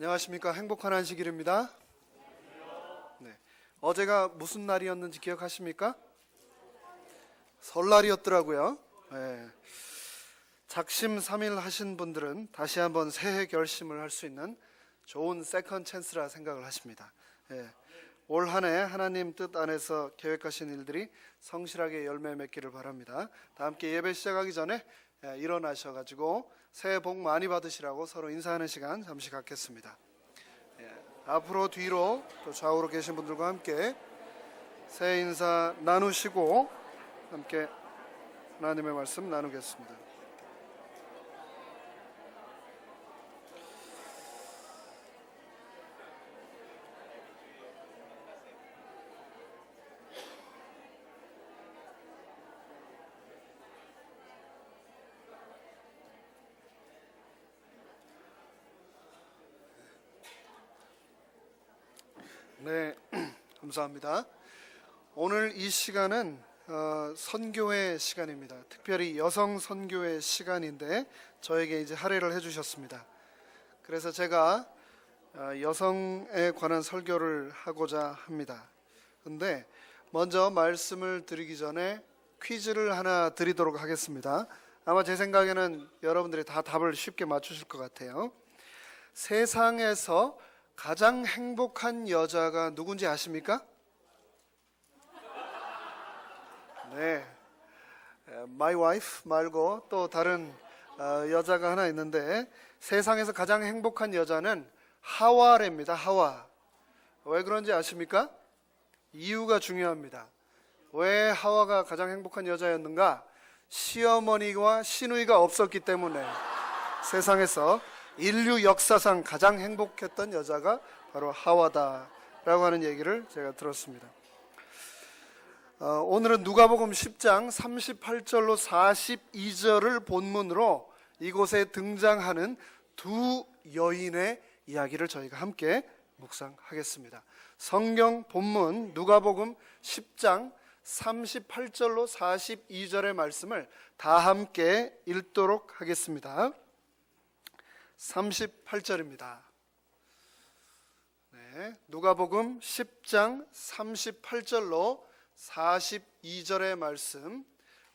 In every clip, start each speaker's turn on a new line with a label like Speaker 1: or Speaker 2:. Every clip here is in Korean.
Speaker 1: 안녕하십니까. 행복한 안식일입니다. 네. 어제가 무슨 날이었는지 기억하십니까? 설날이었더라고요. 네. 작심 삼일 하신 분들은 다시 한번 새해 결심을 할 수 있는 좋은 세컨 찬스라 생각을 하십니다. 네. 올 한 해 하나님 뜻 안에서 계획하신 일들이 성실하게 열매 맺기를 바랍니다. 다 함께 예배 시작하기 전에 일어나셔가지고 새해 복 많이 받으시라고 서로 인사하는 시간 잠시 갖겠습니다. 앞으로 뒤로 또 좌우로 계신 분들과 함께 새해 인사 나누시고 함께 하나님의 말씀 나누겠습니다. 네, 감사합니다. 오늘 이 시간은 선교회 시간입니다. 특별히 여성 선교회 시간인데 저에게 이제 할애를 해주셨습니다. 그래서 제가 여성에 관한 설교를 하고자 합니다. 근데 먼저 말씀을 드리기 전에 퀴즈를 하나 드리도록 하겠습니다. 아마 제 생각에는 여러분들이 다 답을 쉽게 맞추실 것 같아요. 세상에서 가장 행복한 여자가 누군지 아십니까? 네, My wife 말고 또 다른 여자가 하나 있는데 세상에서 가장 행복한 여자는 하와랍니다. 하와. 왜 그런지 아십니까? 이유가 중요합니다. 왜 하와가 가장 행복한 여자였는가? 시어머니와 시누이가 없었기 때문에 세상에서 인류 역사상 가장 행복했던 여자가 바로 하와다라고 하는 얘기를 제가 들었습니다. 오늘은 누가복음 10장 38절로 42절을 본문으로 이곳에 등장하는 두 여인의 이야기를 저희가 함께 묵상하겠습니다. 성경 본문 누가복음 10장 38절로 42절의 말씀을 다 함께 읽도록 하겠습니다. 38절입니다. 네, 누가복음 10장 38절로 42절의 말씀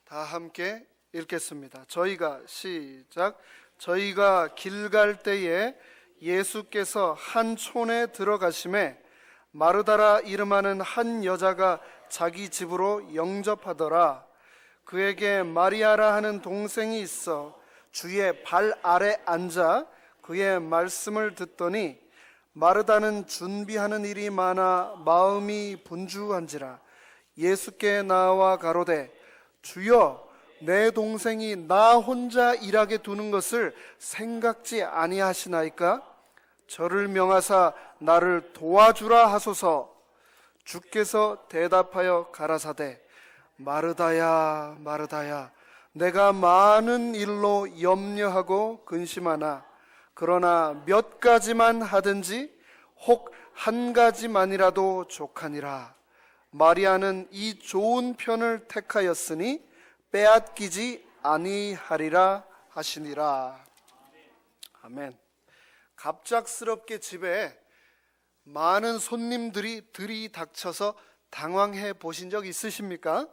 Speaker 1: 다 함께 읽겠습니다. 저희가 시작. 저희가 길 갈 때에 예수께서 한 촌에 들어가심에 마르다라 이름하는 한 여자가 자기 집으로 영접하더라. 그에게 마리아라 하는 동생이 있어 주의 발 아래 앉아 그의 말씀을 듣더니 마르다는 준비하는 일이 많아 마음이 분주한지라. 예수께 나와 가로되 주여 내 동생이 나 혼자 일하게 두는 것을 생각지 아니하시나이까? 저를 명하사 나를 도와주라 하소서. 주께서 대답하여 가라사대 마르다야 마르다야 내가 많은 일로 염려하고 근심하나 그러나 몇 가지만 하든지 혹 한 가지만이라도 족하니라. 마리아는 이 좋은 편을 택하였으니 빼앗기지 아니하리라 하시니라. 아멘. 갑작스럽게 집에 많은 손님들이 들이닥쳐서 당황해 보신 적 있으십니까?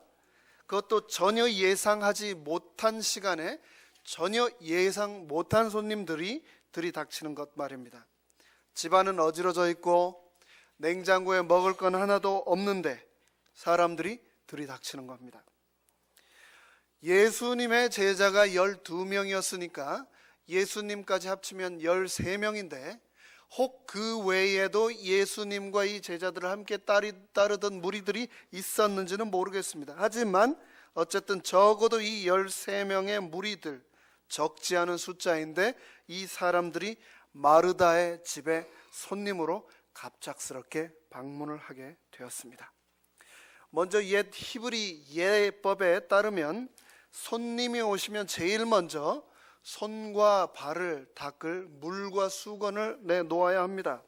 Speaker 1: 그것도 전혀 예상하지 못한 시간에 전혀 예상 못한 손님들이 들이닥치는 것 말입니다. 집안은 어지러져 있고 냉장고에 먹을 건 하나도 없는데 사람들이 들이닥치는 겁니다. 예수님의 제자가 12명이었으니까 예수님까지 합치면 13명인데 혹 그 외에도 예수님과 이 제자들을 함께 따르던 무리들이 있었는지는 모르겠습니다. 하지만 어쨌든 적어도 이 13명의 무리들, 적지 않은 숫자인데 이 사람들이 마르다의 집에 손님으로 갑작스럽게 방문을 하게 되었습니다. 먼저 옛 히브리 예법에 따르면 손님이 오시면 제일 먼저 손과 발을 닦을 물과 수건을 내놓아야 합니다.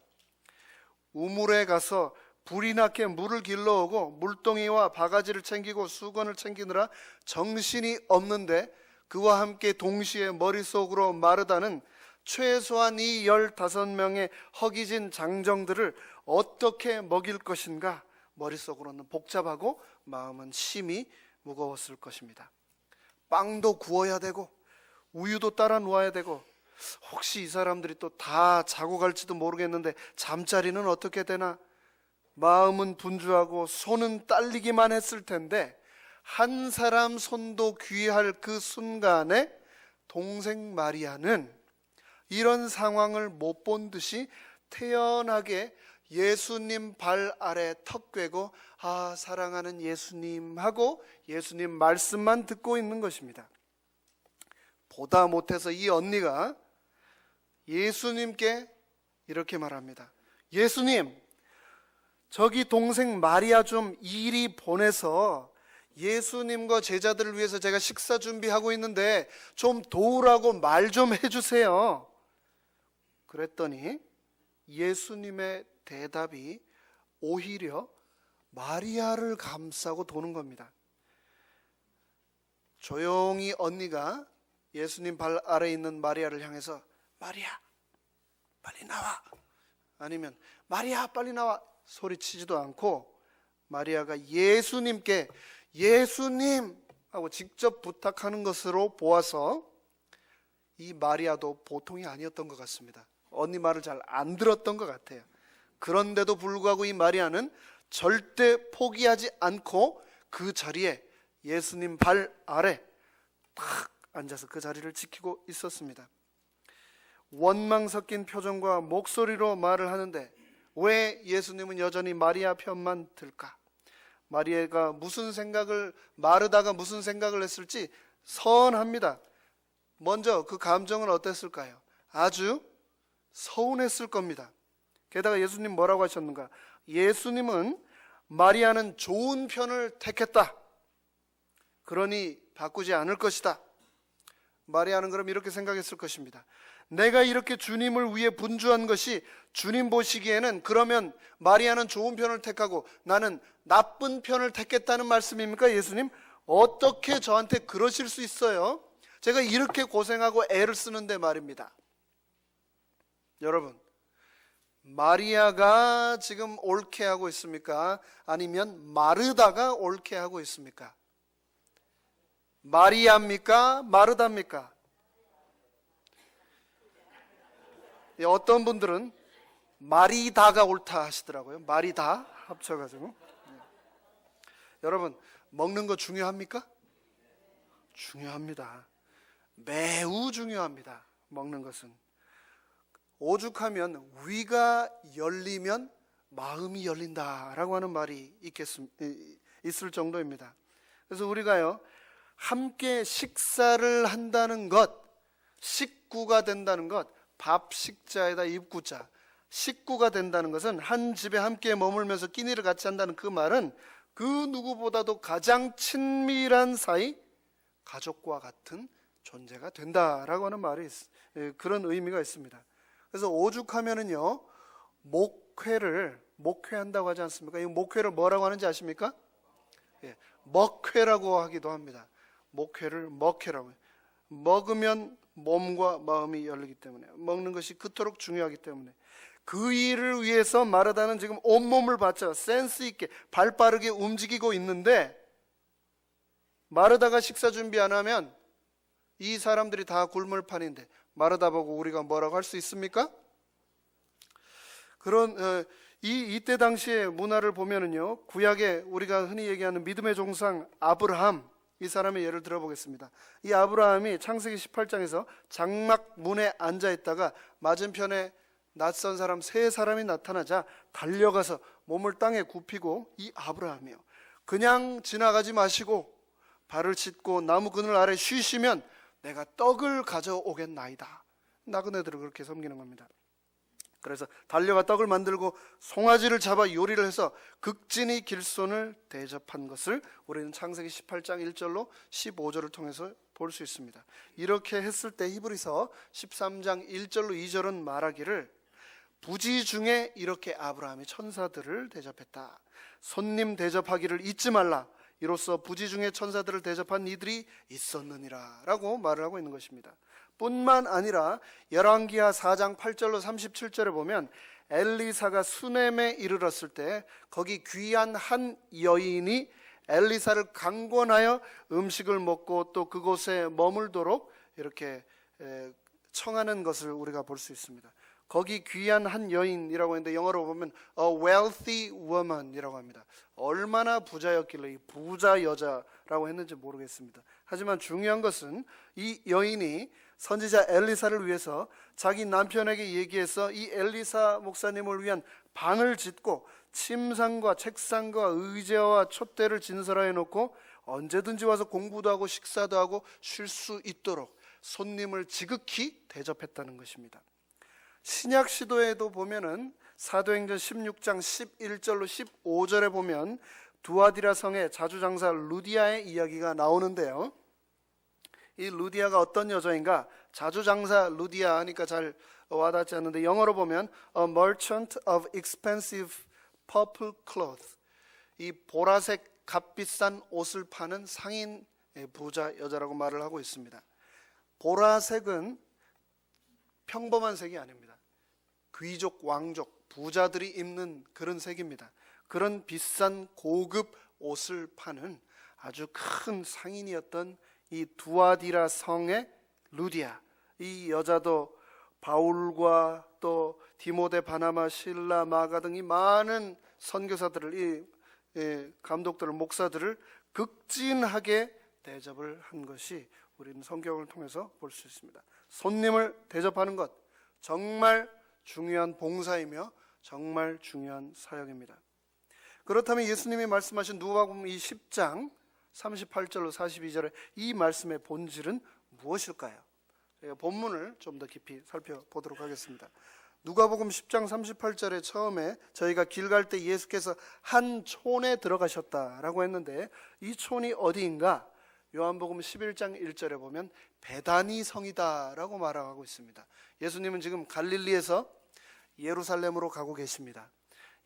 Speaker 1: 우물에 가서 불이 나게 물을 길러오고 물동이와 바가지를 챙기고 수건을 챙기느라 정신이 없는데 그와 함께 동시에 머릿속으로 마르다는 최소한 이 15명의 허기진 장정들을 어떻게 먹일 것인가, 머릿속으로는 복잡하고 마음은 심히 무거웠을 것입니다. 빵도 구워야 되고 우유도 따라 놓아야 되고, 혹시 이 사람들이 또 다 자고 갈지도 모르겠는데 잠자리는 어떻게 되나, 마음은 분주하고 손은 떨리기만 했을 텐데, 한 사람 손도 귀할 그 순간에 동생 마리아는 이런 상황을 못 본 듯이 태연하게 예수님 발 아래 턱 꿰고 아, 사랑하는 예수님 하고 예수님 말씀만 듣고 있는 것입니다. 보다 못해서 이 언니가 예수님께 이렇게 말합니다. 예수님, 저기 동생 마리아 좀 이리 보내서 예수님과 제자들을 위해서 제가 식사 준비하고 있는데 좀 도우라고 말 좀 해주세요. 그랬더니 예수님의 대답이 오히려 마리아를 감싸고 도는 겁니다. 조용히 언니가 예수님 발 아래 있는 마리아를 향해서 마리아 빨리 나와, 아니면 마리아 빨리 나와 소리치지도 않고, 마리아가 예수님께 예수님 하고 직접 부탁하는 것으로 보아서 이 마리아도 보통이 아니었던 것 같습니다. 언니 말을 잘 안 들었던 것 같아요. 그런데도 불구하고 이 마리아는 절대 포기하지 않고 그 자리에 예수님 발 아래 탁 앉아서 그 자리를 지키고 있었습니다. 원망 섞인 표정과 목소리로 말을 하는데 왜 예수님은 여전히 마리아 편만 들까? 마리아가 무슨 생각을, 마르다가 무슨 생각을 했을지 선합니다. 먼저 그 감정은 어땠을까요? 아주 서운했을 겁니다. 게다가 예수님 뭐라고 하셨는가? 예수님은 마리아는 좋은 편을 택했다, 그러니 바꾸지 않을 것이다. 마리아는 그럼 이렇게 생각했을 것입니다. 내가 이렇게 주님을 위해 분주한 것이 주님 보시기에는 그러면 마리아는 좋은 편을 택하고 나는 나쁜 편을 택했다는 말씀입니까? 예수님, 어떻게 저한테 그러실 수 있어요? 제가 이렇게 고생하고 애를 쓰는데 말입니다. 여러분, 마리아가 지금 옳게 하고 있습니까? 아니면 마르다가 옳게 하고 있습니까? 마리아입니까? 마르다입니까? 어떤 분들은 마리다가 옳다 하시더라고요. 마리다 합쳐가지고. 여러분, 먹는 거 중요합니까? 중요합니다. 매우 중요합니다. 먹는 것은. 오죽하면 위가 열리면 마음이 열린다라고 하는 말이 있을 정도입니다. 그래서 우리가요, 함께 식사를 한다는 것, 식구가 된다는 것, 밥 식자에다 입구자, 식구가 된다는 것은 한 집에 함께 머물면서 끼니를 같이 한다는 그 말은 그 누구보다도 가장 친밀한 사이, 가족과 같은 존재가 된다라고 하는 말이 그런 의미가 있습니다. 그래서 오죽하면은요, 목회한다고 하지 않습니까? 이 목회를 뭐라고 하는지 아십니까? 예, 먹회라고 하기도 합니다. 목회를 먹회라고 해요. 먹으면 몸과 마음이 열리기 때문에, 먹는 것이 그토록 중요하기 때문에 그 일을 위해서 마르다는 지금 온몸을 바쳐 센스 있게 발 빠르게 움직이고 있는데, 마르다가 식사 준비 안 하면 이 사람들이 다 굶을 판인데 마르다 보고 우리가 뭐라고 할 수 있습니까? 이때 당시의 문화를 보면은요, 구약에 우리가 흔히 얘기하는 믿음의 종상 아브라함, 이 사람의 예를 들어보겠습니다. 이 아브라함이 창세기 18장에서 장막 문에 앉아 있다가 맞은편에 낯선 사람 3사람이 나타나자 달려가서 몸을 땅에 굽히고, 이 아브라함이요, 그냥 지나가지 마시고 발을 씻고 나무 그늘 아래 쉬시면 내가 떡을 가져오겠나이다. 나그네들을 그렇게 섬기는 겁니다. 그래서 달려가 떡을 만들고 송아지를 잡아 요리를 해서 극진히 길손을 대접한 것을 우리는 창세기 18장 1절로 15절을 통해서 볼 수 있습니다. 이렇게 했을 때 히브리서 13장 1절로 2절은 말하기를 부지 중에 이렇게 아브라함이 천사들을 대접했다. 손님 대접하기를 잊지 말라. 이로써 부지 중에 천사들을 대접한 이들이 있었느니라 라고 말을 하고 있는 것입니다. 뿐만 아니라 열왕기하 4장 8절로 37절에 보면 엘리사가 수넴에 이르렀을 때 거기 귀한 한 여인이 엘리사를 강권하여 음식을 먹고 또 그곳에 머물도록 이렇게 청하는 것을 우리가 볼 수 있습니다. 거기 귀한 한 여인이라고 했는데 영어로 보면 a wealthy woman이라고 합니다. 얼마나 부자였길래 이 부자 여자라고 했는지 모르겠습니다. 하지만 중요한 것은 이 여인이 선지자 엘리사를 위해서 자기 남편에게 얘기해서 이 엘리사 목사님을 위한 방을 짓고 침상과 책상과 의자와 촛대를 진설하여 놓고 언제든지 와서 공부도 하고 식사도 하고 쉴 수 있도록 손님을 지극히 대접했다는 것입니다. 신약 시도에도 보면은 사도행전 16장 11절로 15절에 보면 두아디라 성의 자주장사 루디아의 이야기가 나오는데요. 이 루디아가 어떤 여자인가? 자주장사 루디아 하니까 잘 와닿지 않는데 영어로 보면 a merchant of expensive purple cloth, 이 보라색 값비싼 옷을 파는 상인 부자 여자라고 말을 하고 있습니다. 보라색은 평범한 색이 아닙니다. 귀족, 왕족, 부자들이 입는 그런 색입니다. 그런 비싼 고급 옷을 파는 아주 큰 상인이었던 이 두아디라 성의 루디아, 이 여자도 바울과 또 디모데, 바나바, 실라, 마가 등 이 많은 선교사들을, 이 감독들을, 목사들을 극진하게 대접을 한 것이 우리는 성경을 통해서 볼 수 있습니다. 손님을 대접하는 것 정말 중요한 봉사이며 정말 중요한 사역입니다. 그렇다면 예수님이 말씀하신 누가복음 이 10장 38절로 42절의 이 말씀의 본질은 무엇일까요? 저희가 본문을 좀 더 깊이 살펴보도록 하겠습니다. 누가복음 10장 38절에 처음에 저희가 길 갈 때 예수께서 한 촌에 들어가셨다라고 했는데 이 촌이 어디인가? 요한복음 11장 1절에 보면 베다니 성이다라고 말하고 있습니다. 예수님은 지금 갈릴리에서 예루살렘으로 가고 계십니다.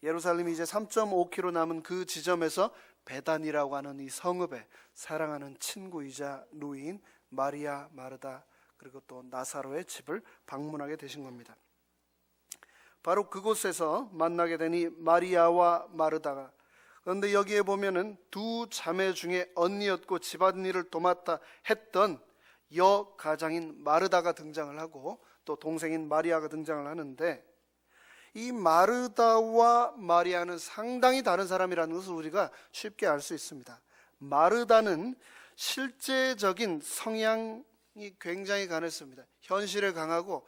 Speaker 1: 예루살렘이 이제 3.5km 남은 그 지점에서 베다니라고 하는 이 성읍에 사랑하는 친구이자 누이인 마리아, 마르다 그리고 또 나사로의 집을 방문하게 되신 겁니다. 바로 그곳에서 만나게 되니 마리아와 마르다가, 그런데 여기에 보면은 두 자매 중에 언니였고 집안일을 도맡아 했던 여가장인 마르다가 등장을 하고 또 동생인 마리아가 등장을 하는데, 이 마르다와 마리아는 상당히 다른 사람이라는 것을 우리가 쉽게 알 수 있습니다. 마르다는 실제적인 성향이 굉장히 강했습니다. 현실에 강하고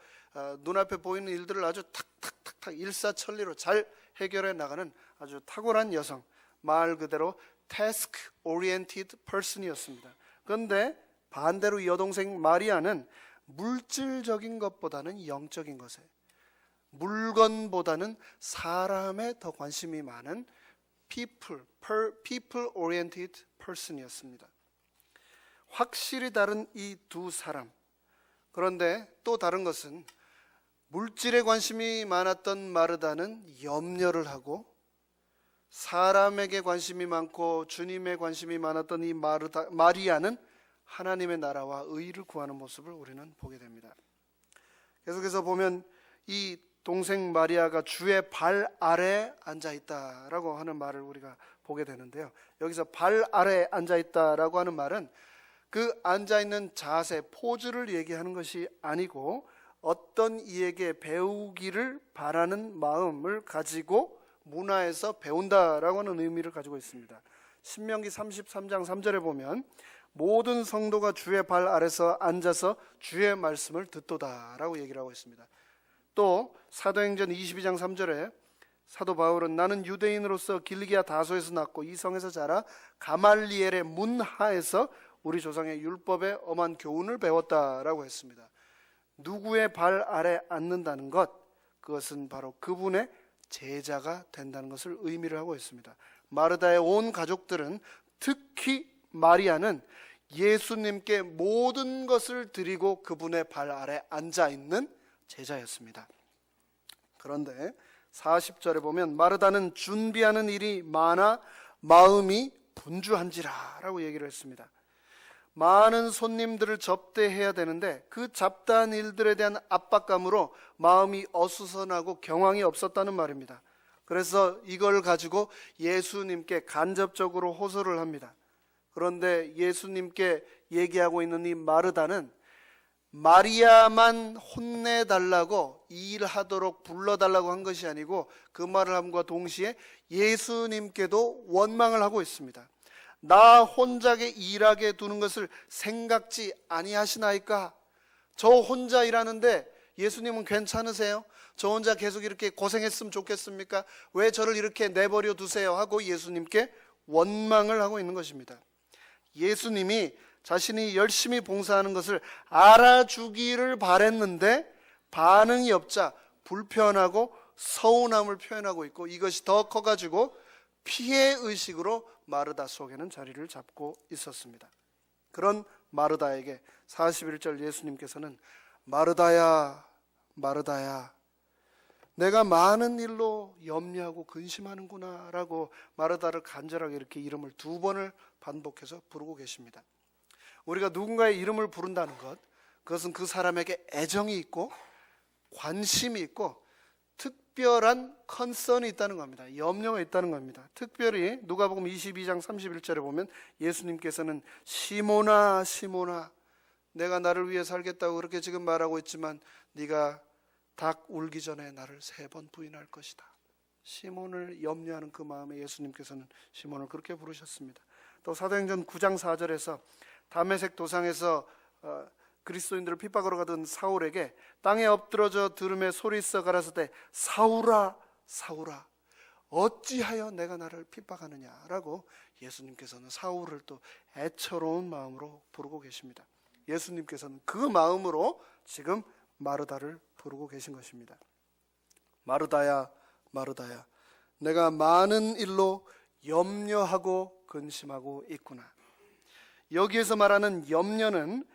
Speaker 1: 눈앞에 보이는 일들을 아주 탁탁탁탁 일사천리로 잘 해결해 나가는 아주 탁월한 여성, 말 그대로 task oriented person이었습니다. 그런데 반대로 여동생 마리아는 물질적인 것보다는 영적인 것에, 물건보다는 사람에 더 관심이 많은 people oriented person이었습니다. 확실히 다른 이 두 사람. 그런데 또 다른 것은 물질에 관심이 많았던 마르다는 염려를 하고, 사람에게 관심이 많고 주님에 관심이 많았던 이 마리아는 하나님의 나라와 의를 구하는 모습을 우리는 보게 됩니다. 계속해서 보면 이 동생 마리아가 주의 발 아래에 앉아있다라고 하는 말을 우리가 보게 되는데요. 여기서 발 아래에 앉아있다라고 하는 말은 그 앉아있는 자세, 포즈를 얘기하는 것이 아니고 어떤 이에게 배우기를 바라는 마음을 가지고 문화에서 배운다라고 하는 의미를 가지고 있습니다. 신명기 33장 3절에 보면 모든 성도가 주의 발 아래서 앉아서 주의 말씀을 듣도다라고 얘기를 하고 있습니다. 또 사도행전 22장 3절에 사도 바울은 나는 유대인으로서 길리기아 다소에서 났고 이 성에서 자라 가말리엘의 문하에서 우리 조상의 율법의 엄한 교훈을 배웠다라고 했습니다. 누구의 발 아래 앉는다는 것, 그것은 바로 그분의 제자가 된다는 것을 의미를 하고 있습니다. 마르다의 온 가족들은, 특히 마리아는 예수님께 모든 것을 드리고 그분의 발 아래 앉아있는 제자였습니다. 그런데 40절에 보면 마르다는 준비하는 일이 많아 마음이 분주한지라 라고 얘기를 했습니다. 많은 손님들을 접대해야 되는데 그 잡다한 일들에 대한 압박감으로 마음이 어수선하고 경황이 없었다는 말입니다. 그래서 이걸 가지고 예수님께 간접적으로 호소를 합니다. 그런데 예수님께 얘기하고 있는 이 마르다는 마리아만 혼내달라고 일하도록 불러달라고 한 것이 아니고 그 말을 함과 동시에 예수님께도 원망을 하고 있습니다. 나 혼자게 일하게 두는 것을 생각지 아니하시나이까? 저 혼자 일하는데 예수님은 괜찮으세요? 저 혼자 계속 이렇게 고생했으면 좋겠습니까? 왜 저를 이렇게 내버려 두세요? 하고 예수님께 원망을 하고 있는 것입니다. 예수님이 자신이 열심히 봉사하는 것을 알아주기를 바랬는데 반응이 없자 불편하고 서운함을 표현하고 있고, 이것이 더 커가지고 피해의식으로 마르다 속에는 자리를 잡고 있었습니다. 그런 마르다에게 41절 예수님께서는 마르다야, 마르다야, 내가 많은 일로 염려하고 근심하는구나 라고 마르다를 간절하게 이렇게 이름을 2번을 반복해서 부르고 계십니다. 우리가 누군가의 이름을 부른다는 것, 그것은 그 사람에게 애정이 있고 관심이 있고 특별한 컨선이 있다는 겁니다. 염려가 있다는 겁니다. 특별히 누가복음 22장 31절에 보면 예수님께서는 시몬아 시몬아, 내가 나를 위해 살겠다고 그렇게 지금 말하고 있지만 네가 닭 울기 전에 나를 3번 부인할 것이다. 시몬을 염려하는 그 마음에 예수님께서는 시몬을 그렇게 부르셨습니다. 또 사도행전 9장 4절에서 다메섹 도상에서 그리스도인들을 핍박하러 가던 사울에게 땅에 엎드러져 들음에 소리써 가라사대 사울아 사울아 어찌하여 내가 나를 핍박하느냐라고 예수님께서는 사울을 또 애처로운 마음으로 부르고 계십니다. 예수님께서는 그 마음으로 지금 마르다를 부르고 계신 것입니다. 마르다야 마르다야, 내가 많은 일로 염려하고 근심하고 있구나. 여기에서 말하는 염려는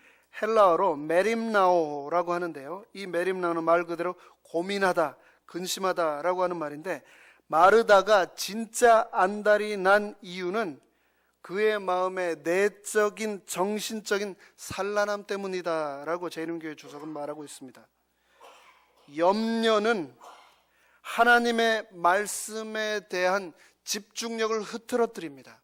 Speaker 1: 헬라어로 메림나오라고 하는데요, 이 메림나오는 말 그대로 고민하다, 근심하다라고 하는 말인데, 마르다가 진짜 안달이 난 이유는 그의 마음의 내적인 정신적인 산란함 때문이다라고 제1교회 주석은 말하고 있습니다. 염려는 하나님의 말씀에 대한 집중력을 흐트러뜨립니다.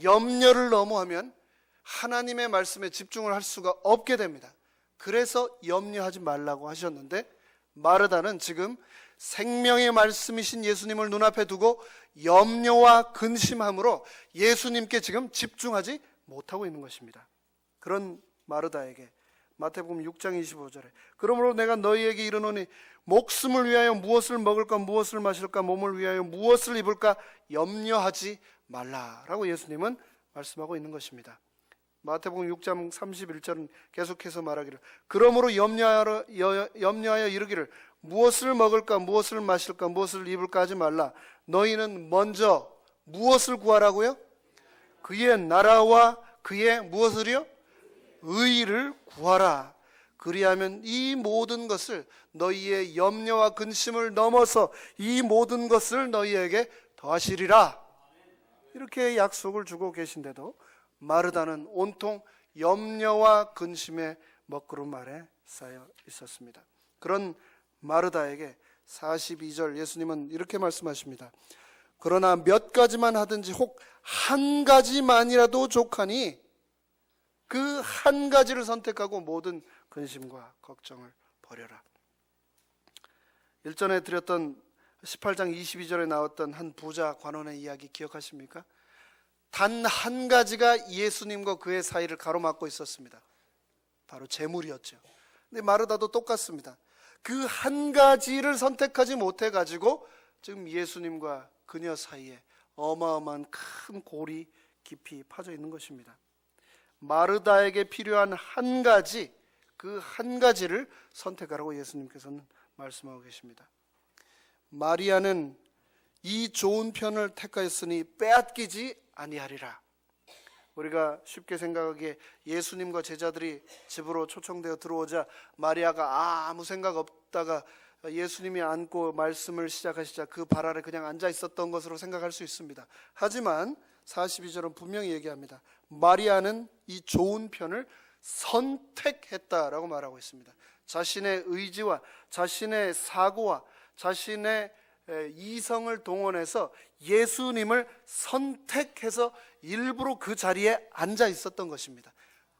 Speaker 1: 염려를 너무 하면 하나님의 말씀에 집중을 할 수가 없게 됩니다. 그래서 염려하지 말라고 하셨는데, 마르다는 지금 생명의 말씀이신 예수님을 눈앞에 두고 염려와 근심함으로 예수님께 지금 집중하지 못하고 있는 것입니다. 그런 마르다에게 마태복음 6장 25절에 그러므로 내가 너희에게 이르노니 목숨을 위하여 무엇을 먹을까 무엇을 마실까 몸을 위하여 무엇을 입을까 염려하지 말라라고 예수님은 말씀하고 있는 것입니다. 마태복음 6장 31절은 계속해서 말하기를 그러므로 염려하여 이르기를 무엇을 먹을까 무엇을 마실까 무엇을 입을까 하지 말라. 너희는 먼저 무엇을 구하라고요? 그의 나라와 그의 무엇을요? 의를 구하라. 그리하면 이 모든 것을, 너희의 염려와 근심을 넘어서 이 모든 것을 너희에게 더하시리라. 이렇게 약속을 주고 계신데도 마르다는 온통 염려와 근심의 먹구름 아래 쌓여 있었습니다. 그런 마르다에게 42절 예수님은 이렇게 말씀하십니다. 그러나 몇 가지만 하든지 혹 한 가지만이라도 족하니 그 한 가지를 선택하고 모든 근심과 걱정을 버려라. 일전에 드렸던 18장 22절에 나왔던 한 부자 관원의 이야기 기억하십니까? 단 한 가지가 예수님과 그의 사이를 가로막고 있었습니다. 바로 재물이었죠. 근데 마르다도 똑같습니다. 그 한 가지를 선택하지 못해가지고 지금 예수님과 그녀 사이에 어마어마한 큰 골이 깊이 파져 있는 것입니다. 마르다에게 필요한 한 가지, 그 한 가지를 선택하라고 예수님께서는 말씀하고 계십니다. 마리아는 이 좋은 편을 택하였으니 빼앗기지 아니하리라. 우리가 쉽게 생각하기에 예수님과 제자들이 집으로 초청되어 들어오자 마리아가 아무 생각 없다가 예수님이 앉고 말씀을 시작하시자 그 발 아래 그냥 앉아 있었던 것으로 생각할 수 있습니다. 하지만 42절은 분명히 얘기합니다. 마리아는 이 좋은 편을 선택했다라고 말하고 있습니다. 자신의 의지와 자신의 사고와 자신의 이성을 동원해서 예수님을 선택해서 일부러 그 자리에 앉아 있었던 것입니다.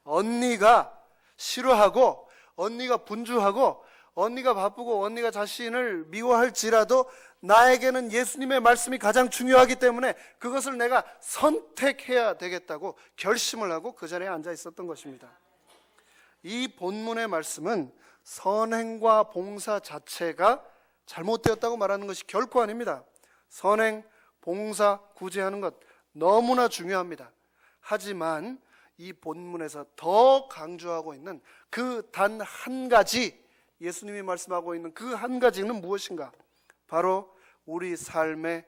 Speaker 1: 언니가 싫어하고 언니가 분주하고 언니가 바쁘고 언니가 자신을 미워할지라도 나에게는 예수님의 말씀이 가장 중요하기 때문에 그것을 내가 선택해야 되겠다고 결심을 하고 그 자리에 앉아 있었던 것입니다. 이 본문의 말씀은 선행과 봉사 자체가 잘못되었다고 말하는 것이 결코 아닙니다. 선행, 봉사, 구제하는 것 너무나 중요합니다. 하지만 이 본문에서 더 강조하고 있는 그 단 한 가지, 예수님이 말씀하고 있는 그 한 가지는 무엇인가? 바로 우리 삶의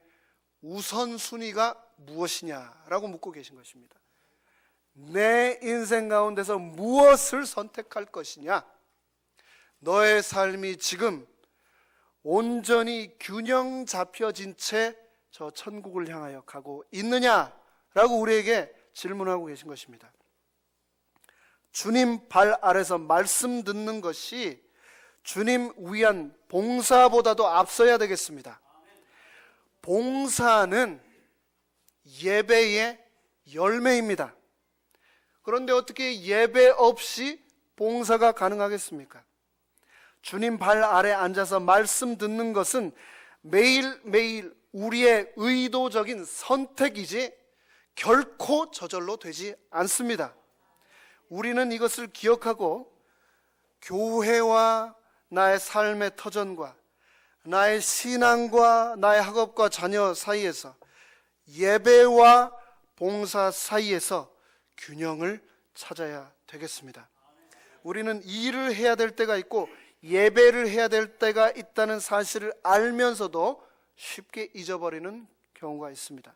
Speaker 1: 우선순위가 무엇이냐라고 묻고 계신 것입니다. 내 인생 가운데서 무엇을 선택할 것이냐? 너의 삶이 지금 온전히 균형 잡혀진 채 저 천국을 향하여 가고 있느냐라고 우리에게 질문하고 계신 것입니다. 주님 발 아래서 말씀 듣는 것이 주님 위한 봉사보다도 앞서야 되겠습니다. 봉사는 예배의 열매입니다. 그런데 어떻게 예배 없이 봉사가 가능하겠습니까? 주님 발 아래 앉아서 말씀 듣는 것은 매일매일 우리의 의도적인 선택이지 결코 저절로 되지 않습니다. 우리는 이것을 기억하고 교회와 나의 삶의 터전과 나의 신앙과 나의 학업과 자녀 사이에서 예배와 봉사 사이에서 균형을 찾아야 되겠습니다. 우리는 일을 해야 될 때가 있고 예배를 해야 될 때가 있다는 사실을 알면서도 쉽게 잊어버리는 경우가 있습니다.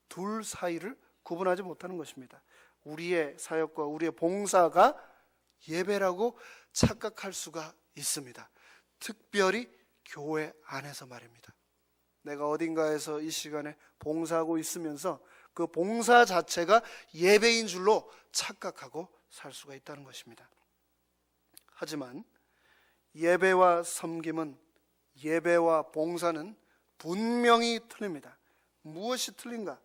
Speaker 1: 둘 사이를 구분하지 못하는 것입니다. 우리의 사역과 우리의 봉사가 예배라고 착각할 수가 있습니다. 특별히 교회 안에서 말입니다. 내가 어딘가에서 이 시간에 봉사하고 있으면서 그 봉사 자체가 예배인 줄로 착각하고 살 수가 있다는 것입니다. 하지만 예배와 섬김은, 예배와 봉사는 분명히 틀립니다. 무엇이 틀린가?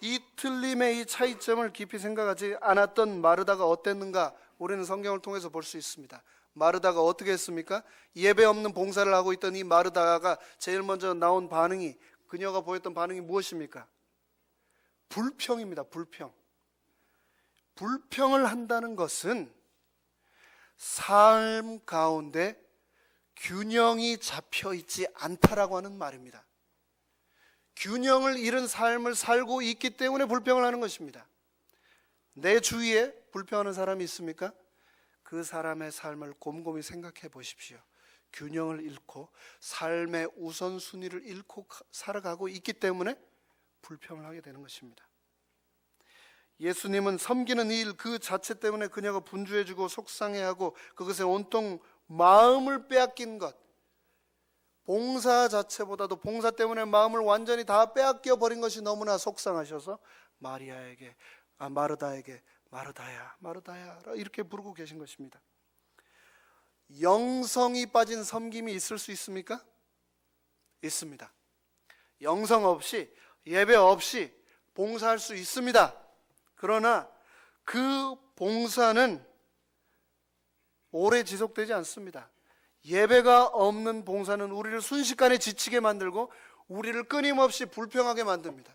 Speaker 1: 이 틀림의 이 차이점을 깊이 생각하지 않았던 마르다가 어땠는가? 우리는 성경을 통해서 볼 수 있습니다. 마르다가 어떻게 했습니까? 예배 없는 봉사를 하고 있던 이 마르다가 제일 먼저 나온 반응이, 그녀가 보였던 반응이 무엇입니까? 불평입니다. 불평. 불평을 한다는 것은 삶 가운데 균형이 잡혀 있지 않다라고 하는 말입니다. 균형을 잃은 삶을 살고 있기 때문에 불평을 하는 것입니다. 내 주위에 불평하는 사람이 있습니까? 그 사람의 삶을 곰곰이 생각해 보십시오. 균형을 잃고 삶의 우선순위를 잃고 살아가고 있기 때문에 불평을 하게 되는 것입니다. 예수님은 섬기는 일 그 자체 때문에 그녀가 분주해지고 속상해하고 그것에 온통 마음을 빼앗긴 것, 봉사 자체보다도 봉사 때문에 마음을 완전히 다 빼앗겨 버린 것이 너무나 속상하셔서 마르다에게 마르다야 마르다야 이렇게 부르고 계신 것입니다. 영성이 빠진 섬김이 있을 수 있습니까? 있습니다. 영성 없이, 예배 없이 봉사할 수 있습니다. 그러나 그 봉사는 오래 지속되지 않습니다. 예배가 없는 봉사는 우리를 순식간에 지치게 만들고 우리를 끊임없이 불평하게 만듭니다.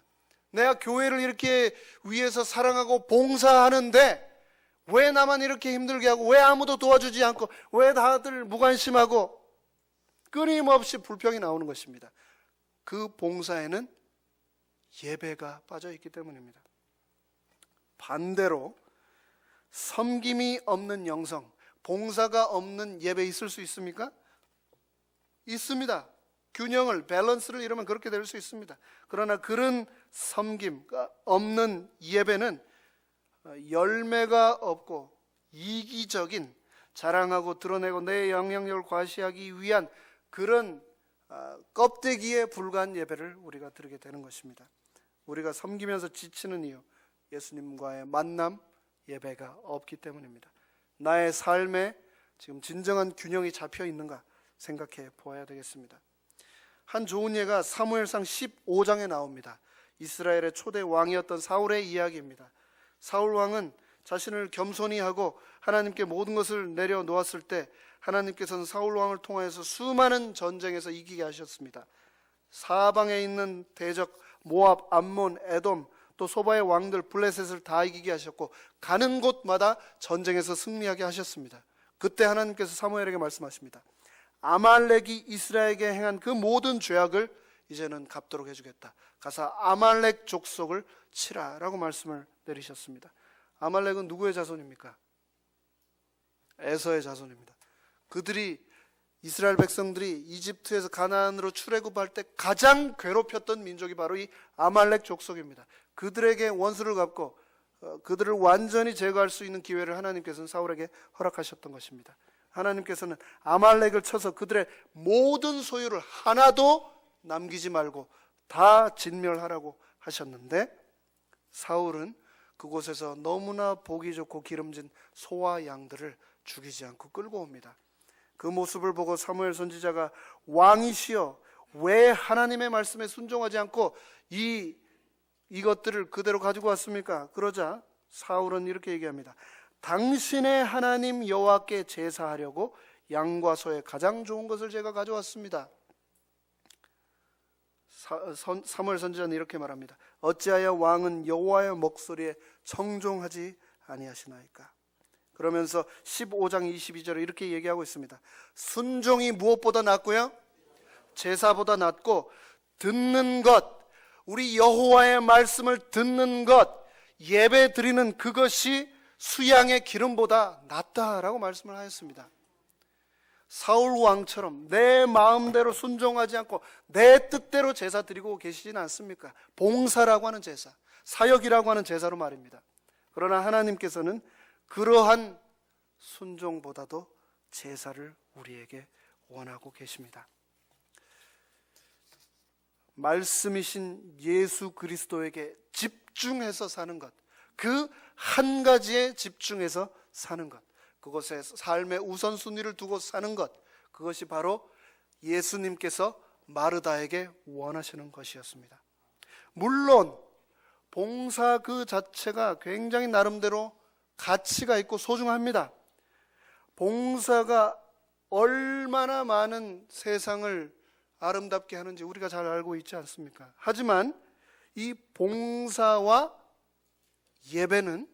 Speaker 1: 내가 교회를 이렇게 위해서 사랑하고 봉사하는데 왜 나만 이렇게 힘들게 하고, 왜 아무도 도와주지 않고, 왜 다들 무관심하고, 끊임없이 불평이 나오는 것입니다. 그 봉사에는 예배가 빠져 있기 때문입니다. 반대로 섬김이 없는 영성, 봉사가 없는 예배 있을 수 있습니까? 있습니다. 균형을, 밸런스를 이루면 그렇게 될 수 있습니다. 그러나 그런 섬김가 없는 예배는 열매가 없고 이기적인, 자랑하고 드러내고 내 영향력을 과시하기 위한 그런 껍데기에 불과한 예배를 우리가 드리게 되는 것입니다. 우리가 섬기면서 지치는 이유, 예수님과의 만남, 예배가 없기 때문입니다. 나의 삶에 지금 진정한 균형이 잡혀 있는가 생각해 보아야 되겠습니다. 한 좋은 예가 사무엘상 15장에 나옵니다. 이스라엘의 초대 왕이었던 사울의 이야기입니다. 사울 왕은 자신을 겸손히 하고 하나님께 모든 것을 내려놓았을 때 하나님께서는 사울 왕을 통하여서 수많은 전쟁에서 이기게 하셨습니다. 사방에 있는 대적 모압, 암몬, 에돔, 또 소바의 왕들 블레셋을 다 이기게 하셨고 가는 곳마다 전쟁에서 승리하게 하셨습니다. 그때 하나님께서 사무엘에게 말씀하십니다. 아말렉이 이스라엘에게 행한 그 모든 죄악을 이제는 갚도록 해주겠다. 가서 아말렉 족속을 치라 라고 말씀을 내리셨습니다. 아말렉은 누구의 자손입니까? 에서의 자손입니다. 그들이 이스라엘 백성들이 이집트에서 가나안으로 출애굽할 때 가장 괴롭혔던 민족이 바로 이 아말렉 족속입니다. 그들에게 원수를 갚고 그들을 완전히 제거할 수 있는 기회를 하나님께서는 사울에게 허락하셨던 것입니다. 하나님께서는 아말렉을 쳐서 그들의 모든 소유를 하나도 남기지 말고 다 진멸하라고 하셨는데 사울은 그곳에서 너무나 보기 좋고 기름진 소와 양들을 죽이지 않고 끌고 옵니다. 그 모습을 보고 사무엘 선지자가 왕이시여 왜 하나님의 말씀에 순종하지 않고 이것들을 그대로 가지고 왔습니까? 그러자 사울은 이렇게 얘기합니다. 당신의 하나님 여호와께 제사하려고 양과 소의 가장 좋은 것을 제가 가져왔습니다. 사무엘 선지자는 이렇게 말합니다. 어찌하여 왕은 여호와의 목소리에 청종하지 아니하시나이까? 그러면서 15장 22절에 이렇게 얘기하고 있습니다. 순종이 무엇보다 낫고요? 제사보다 낫고 듣는 것, 우리 여호와의 말씀을 듣는 것, 예배 드리는 그것이 수양의 기름보다 낫다라고 말씀을 하였습니다. 사울 왕처럼 내 마음대로 순종하지 않고 내 뜻대로 제사 드리고 계시진 않습니까? 봉사라고 하는 제사, 사역이라고 하는 제사로 말입니다. 그러나 하나님께서는 그러한 순종보다도 제사를 우리에게 원하고 계십니다. 말씀이신 예수 그리스도에게 집중해서 사는 것, 그 한 가지에 집중해서 사는 것, 그것에 삶의 우선순위를 두고 사는 것, 그것이 바로 예수님께서 마르다에게 원하시는 것이었습니다. 물론 봉사 그 자체가 굉장히 나름대로 가치가 있고 소중합니다. 봉사가 얼마나 많은 세상을 아름답게 하는지 우리가 잘 알고 있지 않습니까? 하지만 이 봉사와 예배는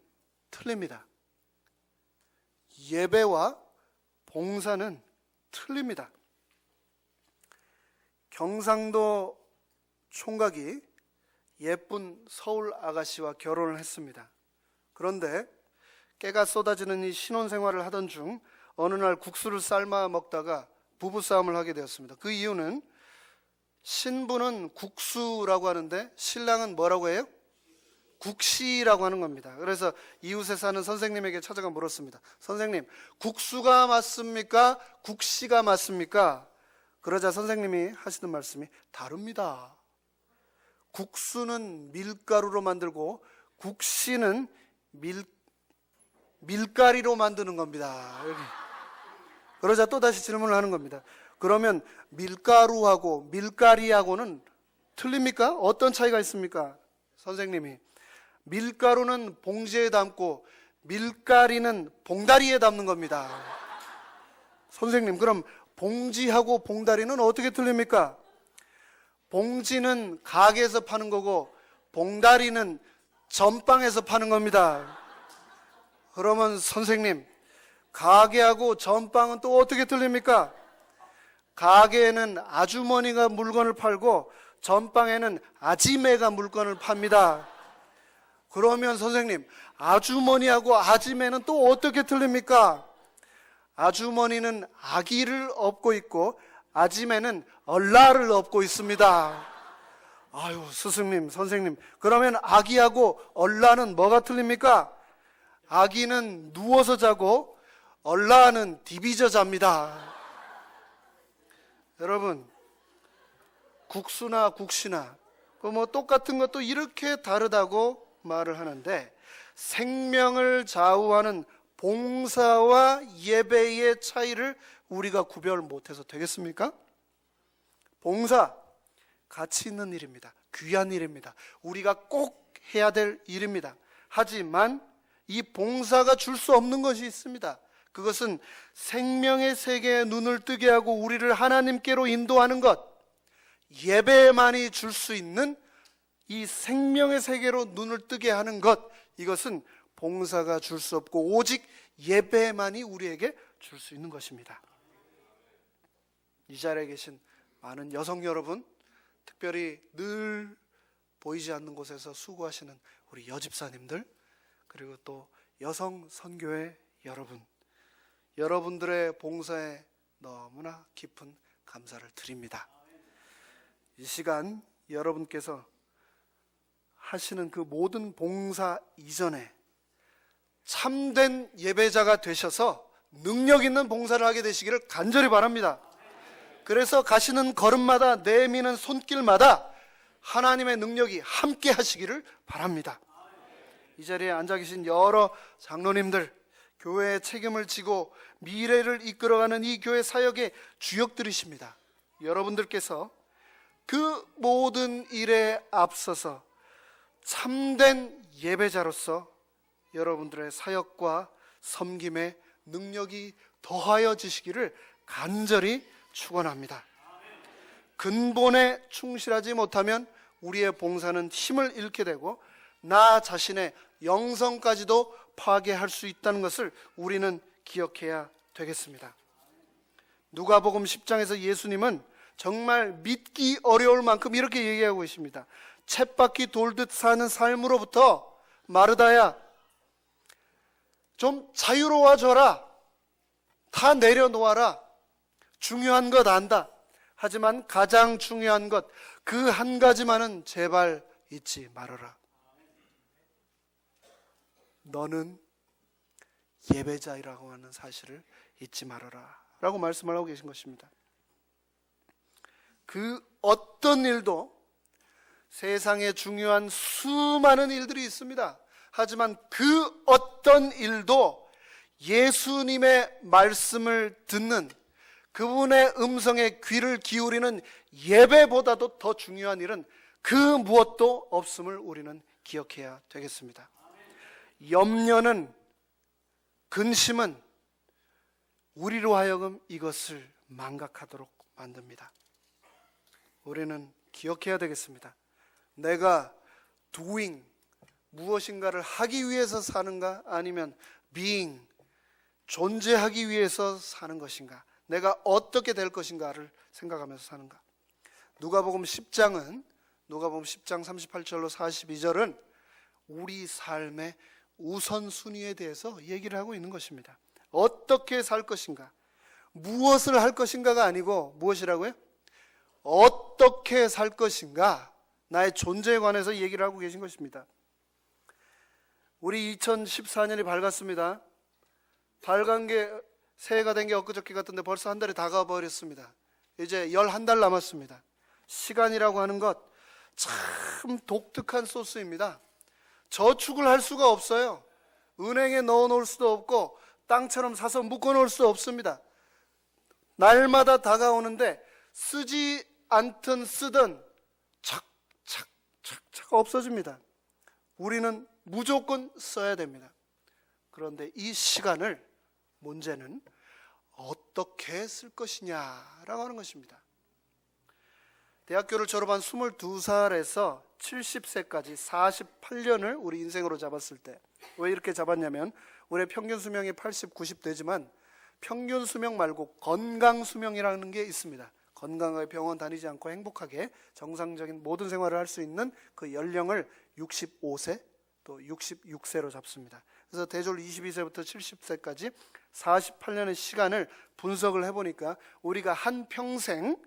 Speaker 1: 틀립니다. 예배와 봉사는 틀립니다. 경상도 총각이 예쁜 서울 아가씨와 결혼을 했습니다. 그런데 깨가 쏟아지는 이 신혼생활을 하던 중 어느 날 국수를 삶아 먹다가 부부싸움을 하게 되었습니다. 그 이유는 신부는 국수라고 하는데 신랑은 뭐라고 해요? 국시라고 하는 겁니다. 그래서 이웃에 사는 선생님에게 찾아가 물었습니다. 선생님, 국수가 맞습니까? 국시가 맞습니까? 그러자 선생님이 하시는 말씀이 다릅니다. 국수는 밀가루로 만들고 국시는 밀가리로 만드는 겁니다. 여기. 그러자 또 다시 질문을 하는 겁니다. 그러면 밀가루하고 밀가리하고는 틀립니까? 어떤 차이가 있습니까? 선생님이 밀가루는 봉지에 담고 밀가리는 봉다리에 담는 겁니다. 선생님, 그럼 봉지하고 봉다리는 어떻게 틀립니까? 봉지는 가게에서 파는 거고 봉다리는 전방에서 파는 겁니다. 그러면 선생님, 가게하고 전방은 또 어떻게 틀립니까? 가게에는 아주머니가 물건을 팔고 전방에는 아지매가 물건을 팝니다. 그러면 선생님, 아주머니하고 아지매는 또 어떻게 틀립니까? 아주머니는 아기를 업고 있고 아지매는 얼라를 업고 있습니다. 아유, 스승님, 선생님, 그러면 아기하고 얼라는 뭐가 틀립니까? 아기는 누워서 자고 얼라는 디비져 잡니다. 여러분, 국수나 국시나 뭐 똑같은 것도 이렇게 다르다고 말을 하는데, 생명을 좌우하는 봉사와 예배의 차이를 우리가 구별 못해서 되겠습니까? 봉사, 가치 있는 일입니다. 귀한 일입니다. 우리가 꼭 해야 될 일입니다. 하지만 이 봉사가 줄 수 없는 것이 있습니다. 그것은 생명의 세계에 눈을 뜨게 하고 우리를 하나님께로 인도하는 것, 예배만이 줄 수 있는 이 생명의 세계로 눈을 뜨게 하는 것, 이것은 봉사가 줄 수 없고 오직 예배만이 우리에게 줄 수 있는 것입니다. 이 자리에 계신 많은 여성 여러분, 특별히 늘 보이지 않는 곳에서 수고하시는 우리 여집사님들, 그리고 또 여성 선교회 여러분, 여러분들의 봉사에 너무나 깊은 감사를 드립니다. 이 시간 여러분께서 하시는 그 모든 봉사 이전에 참된 예배자가 되셔서 능력 있는 봉사를 하게 되시기를 간절히 바랍니다. 그래서 가시는 걸음마다, 내미는 손길마다 하나님의 능력이 함께 하시기를 바랍니다. 이 자리에 앉아 계신 여러 장로님들, 교회의 책임을 지고 미래를 이끌어가는 이 교회 사역의 주역들이십니다. 여러분들께서 그 모든 일에 앞서서 참된 예배자로서 여러분들의 사역과 섬김의 능력이 더하여지시기를 간절히 축원합니다. 근본에 충실하지 못하면 우리의 봉사는 힘을 잃게 되고 나 자신의 영성까지도 파괴할 수 있다는 것을 우리는 기억해야 되겠습니다. 누가복음 10장에서 예수님은 정말 믿기 어려울 만큼 이렇게 얘기하고 있습니다. 쳇바퀴 돌듯 사는 삶으로부터 마르다야, 좀 자유로워져라. 다 내려놓아라. 중요한 것 안다. 하지만 가장 중요한 것, 그 한 가지만은 제발 잊지 말아라. 너는 예배자이라고 하는 사실을 잊지 말아라 라고 말씀을 하고 계신 것입니다. 그 어떤 일도 세상에 중요한 수많은 일들이 있습니다. 하지만 그 어떤 일도 예수님의 말씀을 듣는, 그분의 음성에 귀를 기울이는 예배보다도 더 중요한 일은 그 무엇도 없음을 우리는 기억해야 되겠습니다. 염려는, 근심은 우리로 하여금 이것을 망각하도록 만듭니다. 우리는 기억해야 되겠습니다. 내가 doing, 무엇인가를 하기 위해서 사는가, 아니면 being, 존재하기 위해서 사는 것인가, 내가 어떻게 될 것인가를 생각하면서 사는가. 누가복음 10장 38절로 42절은 우리 삶의 우선순위에 대해서 얘기를 하고 있는 것입니다. 어떻게 살 것인가, 무엇을 할 것인가가 아니고 무엇이라고요? 어떻게 살 것인가, 나의 존재에 관해서 얘기를 하고 계신 것입니다. 우리 2014년이 밝았습니다. 밝은 게, 새해가 된 게 엊그저께 같은데 벌써 한 달이 다가버렸습니다. 이제 11달 남았습니다. 시간이라고 하는 것 참 독특한 소스입니다. 저축을 할 수가 없어요. 은행에 넣어 놓을 수도 없고 땅처럼 사서 묶어 놓을 수 없습니다. 날마다 다가오는데 쓰지 않든 쓰든 착착착착 없어집니다. 우리는 무조건 써야 됩니다. 그런데 이 시간을, 문제는 어떻게 쓸 것이냐라고 하는 것입니다. 대학교를 졸업한 22살에서 70세까지 48년을 우리 인생으로 잡았을 때, 왜 이렇게 잡았냐면 우리의 평균 수명이 80, 90 되지만 평균 수명 말고 건강 수명이라는 게 있습니다. 건강하게 병원 다니지 않고 행복하게 정상적인 모든 생활을 할 수 있는 그 연령을 65세 또 66세로 잡습니다. 그래서 대졸 22세부터 70세까지 48년의 시간을 분석을 해보니까 우리가 한 평생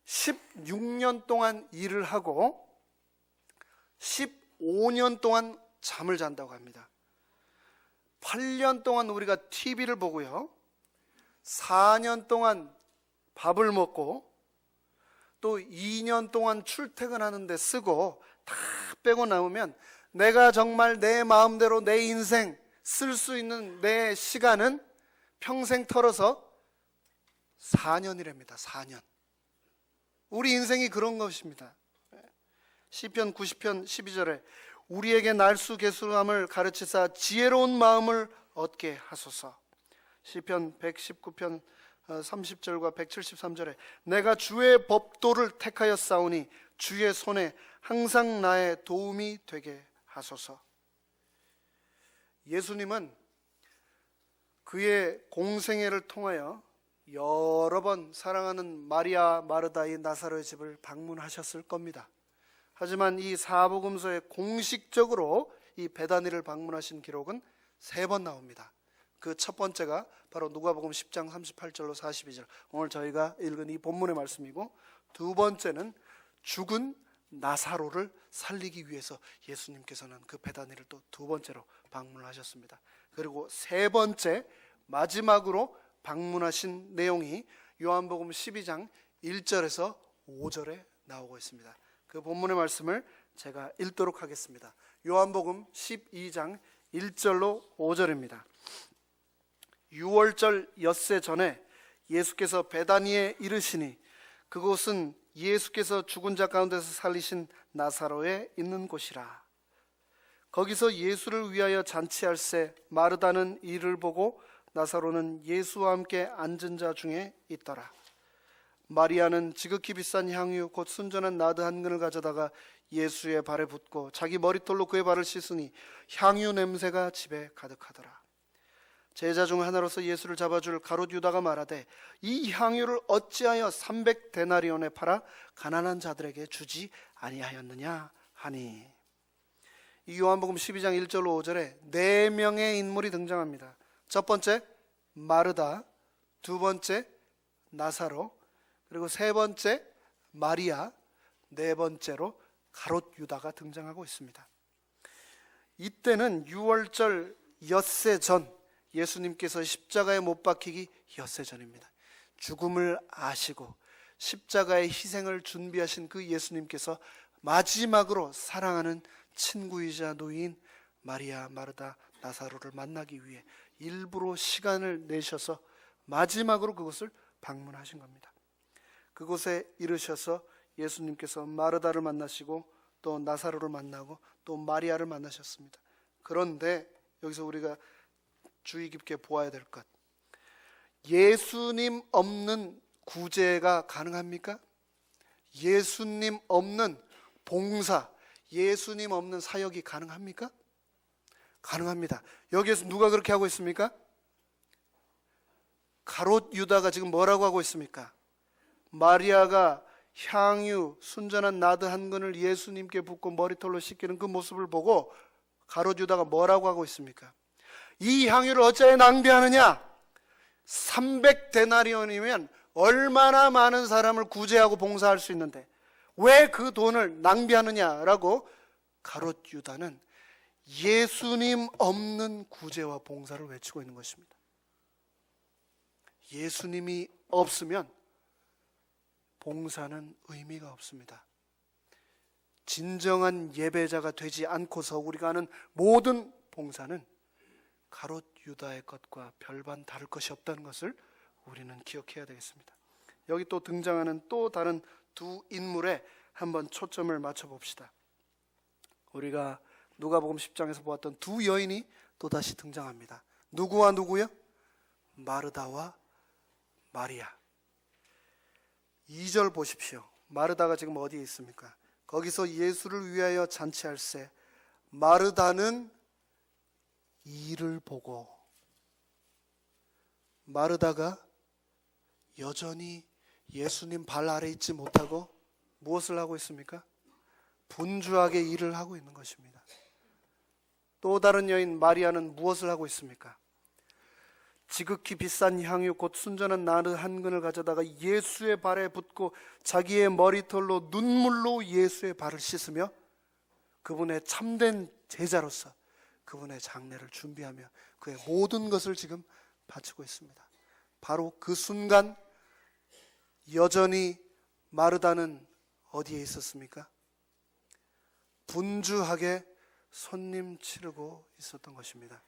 Speaker 1: 16년 동안 일을 하고 15년 동안 잠을 잔다고 합니다. 8년 동안 우리가 TV를 보고요, 4년 동안 밥을 먹고, 또 2년 동안 출퇴근하는 데 쓰고, 다 빼고 나오면 내가 정말 내 마음대로 내 인생 쓸 수 있는 내 시간은 평생 털어서 4년이랍니다. 4년. 우리 인생이 그런 것입니다. 시편 90편 12절에 우리에게 날수계수함을 가르치사 지혜로운 마음을 얻게 하소서. 시편 119편 30절과 173절에 내가 주의 법도를 택하였사오니 주의 손에 항상 나의 도움이 되게 하소서. 예수님은 그의 공생애를 통하여 여러 번 사랑하는 마리아 마르다의 나사로의 집을 방문하셨을 겁니다. 하지만 이 사복음서에 공식적으로 이 베다니를 방문하신 기록은 3번 나옵니다. 그 첫 번째가 바로 누가복음 10장 38절로 42절, 오늘 저희가 읽은 이 본문의 말씀이고, 두 번째는 죽은 나사로를 살리기 위해서 예수님께서는 그 베다니를 또 두 번째로 방문하셨습니다. 그리고 세 번째 마지막으로 방문하신 내용이 요한복음 12장 1절에서 5절에 나오고 있습니다. 그 본문의 말씀을 제가 읽도록 하겠습니다. 요한복음 12장 1절로 5절입니다. 6월절 엿새 전에 예수께서 베다니에 이르시니 그곳은 예수께서 죽은 자 가운데서 살리신 나사로에 있는 곳이라. 거기서 예수를 위하여 잔치할새 마르다는 이를 보고 나사로는 예수와 함께 앉은 자 중에 있더라. 마리아는 지극히 비싼 향유 곧 순전한 나드 한 근을 가져다가 예수의 발에 붓고 자기 머리털로 그의 발을 씻으니 향유 냄새가 집에 가득하더라. 제자 중 하나로서 예수를 잡아줄 가룟 유다가 말하되 이 향유를 어찌하여 300데나리온에 팔아 가난한 자들에게 주지 아니하였느냐 하니. 이 요한복음 12장 1절로 5절에 4명의 인물이 등장합니다. 첫 번째 마르다, 두 번째 나사로, 그리고 세 번째 마리아, 네 번째로 가롯 유다가 등장하고 있습니다. 이때는 6월절 엿새 전, 예수님께서 십자가에 못 박히기 엿새 전입니다. 죽음을 아시고 십자가의 희생을 준비하신 그 예수님께서 마지막으로 사랑하는 친구이자 노인 마리아, 마르다, 나사로를 만나기 위해 일부러 시간을 내셔서 마지막으로 그곳을 방문하신 겁니다. 그곳에 이르셔서 예수님께서 마르다를 만나시고 또 나사로를 만나고 또 마리아를 만나셨습니다. 그런데 여기서 우리가 주의 깊게 보아야 될 것, 예수님 없는 구제가 가능합니까? 예수님 없는 봉사, 예수님 없는 사역이 가능합니까? 가능합니다. 여기에서 누가 그렇게 하고 있습니까? 가롯 유다가 지금 뭐라고 하고 있습니까? 마리아가 향유 순전한 나드 한 근을 예수님께 붓고 머리털로 씻기는 그 모습을 보고 가롯 유다가 뭐라고 하고 있습니까? 이 향유를 어찌하여 낭비하느냐? 300데나리온이면 얼마나 많은 사람을 구제하고 봉사할 수 있는데 왜 그 돈을 낭비하느냐라고 가롯 유다는 예수님 없는 구제와 봉사를 외치고 있는 것입니다. 예수님이 없으면 봉사는 의미가 없습니다. 진정한 예배자가 되지 않고서 우리가 하는 모든 봉사는 가롯 유다의 것과 별반 다를 것이 없다는 것을 우리는 기억해야 되겠습니다. 여기 또 등장하는 또 다른 두 인물에 한번 초점을 맞춰 봅시다. 우리가 누가복음 10장에서 보았던 두 여인이 또 다시 등장합니다. 누구와 누구요? 마르다와 마리아. 2절 보십시오. 마르다가 지금 어디에 있습니까? 거기서 예수를 위하여 잔치할새 마르다는 이를 보고. 마르다가 여전히 예수님 발 아래 있지 못하고 무엇을 하고 있습니까? 분주하게 일을 하고 있는 것입니다. 또 다른 여인 마리아는 무엇을 하고 있습니까? 지극히 비싼 향유 곧 순전한 나드 한 근을 가져다가 예수의 발에 붓고 자기의 머리털로 눈물로 예수의 발을 씻으며 그분의 참된 제자로서 그분의 장례를 준비하며 그의 모든 것을 지금 바치고 있습니다. 바로 그 순간 여전히 마르다는 어디에 있었습니까? 분주하게 손님 치르고 있었던 것입니다.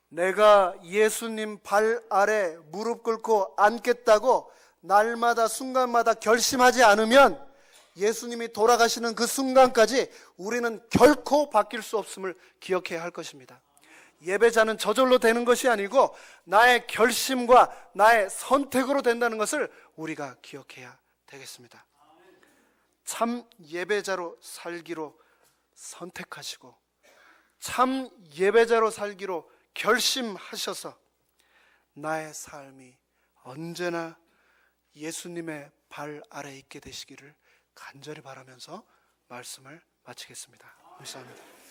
Speaker 1: 내가 예수님 발 아래 무릎 꿇고 앉겠다고 날마다 순간마다 결심하지 않으면 예수님이 돌아가시는 그 순간까지 우리는 결코 바뀔 수 없음을 기억해야 할 것입니다. 예배자는 저절로 되는 것이 아니고 나의 결심과 나의 선택으로 된다는 것을 우리가 기억해야 되겠습니다. 참 예배자로 살기로 선택하시고 참 예배자로 살기로 결심하셔서 나의 삶이 언제나 예수님의 발 아래 있게 되시기를 간절히 바라면서 말씀을 마치겠습니다. 감사합니다.